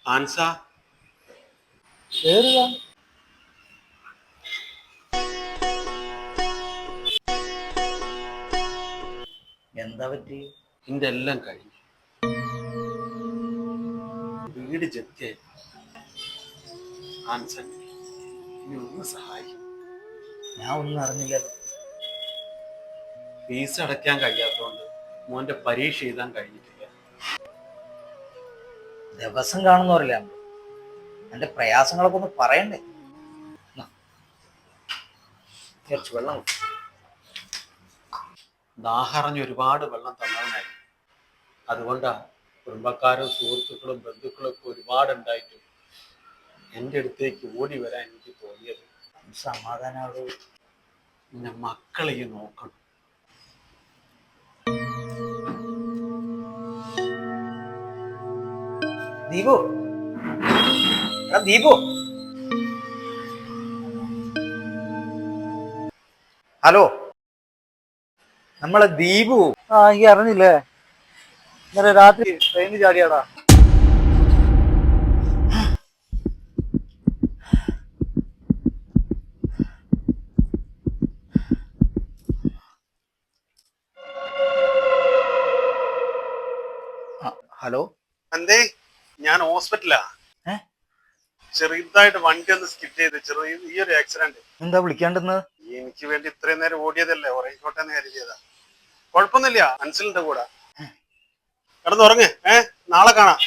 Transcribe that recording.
ആൻസ കേറുക. എന്താ പറ്റി? എന്റെ എല്ലാം കഴിഞ്ഞു. വീട് ജപ്തിയായി. ആൻസൻ ഇനി ഒന്ന് സഹായിക്കും. ഞാൻ ഒന്നും അറിഞ്ഞില്ലല്ലോ. ഫീസ് അടയ്ക്കാൻ കഴിയാത്തതുകൊണ്ട് മോന്റെ പരീക്ഷ എഴുതാൻ കഴിഞ്ഞിട്ടില്ല. ദിവസം കാണുന്നവരല്ലേ എന്റെ പ്രയാസങ്ങളൊക്കെ ഒന്ന് പറയണ്ടേ? കുറച്ച് വെള്ളം. ദാഹറിഞ്ഞ് ഒരുപാട് വെള്ളം തന്നവനായി. അതുകൊണ്ടാ കുടുംബക്കാരും സുഹൃത്തുക്കളും ബന്ധുക്കളും ഒക്കെ ഒരുപാടുണ്ടായിട്ടും എൻ്റെ അടുത്തേക്ക് ഓടി വരാൻ എനിക്ക് തോന്നിയത്. സമാധാനമാണോ? പിന്നെ മക്കളെ നോക്കണം. ദീപു, ദീപു, ഹലോ, നമ്മളെ ദീപു. എനിക്ക് അറിഞ്ഞില്ലേ, ഇന്നലെ രാത്രി ട്രെയിനിൽ ചാടിയാടാ. ഹലോ, എന്തേ? ഞാൻ ഹോസ്പിറ്റലാ. ചെറുതായിട്ട് വണ്ടി ഒന്ന് സ്കിഡ് ചെയ്ത് ഈ ഒരു ആക്സിഡന്റ്. എന്താ വിളിക്കാണ്ടെന്ന്? എനിക്ക് വേണ്ടി ഇത്രയും നേരം ഓടിയതല്ലേ, ഉറങ്ങിക്കോട്ടെ എന്ന് കരുതിയതാ. കുഴപ്പമൊന്നുമില്ല, മനസ്സിലുണ്ട് കൂടെ. കിടന്നുറങ്ങ്, നാളെ കാണാം.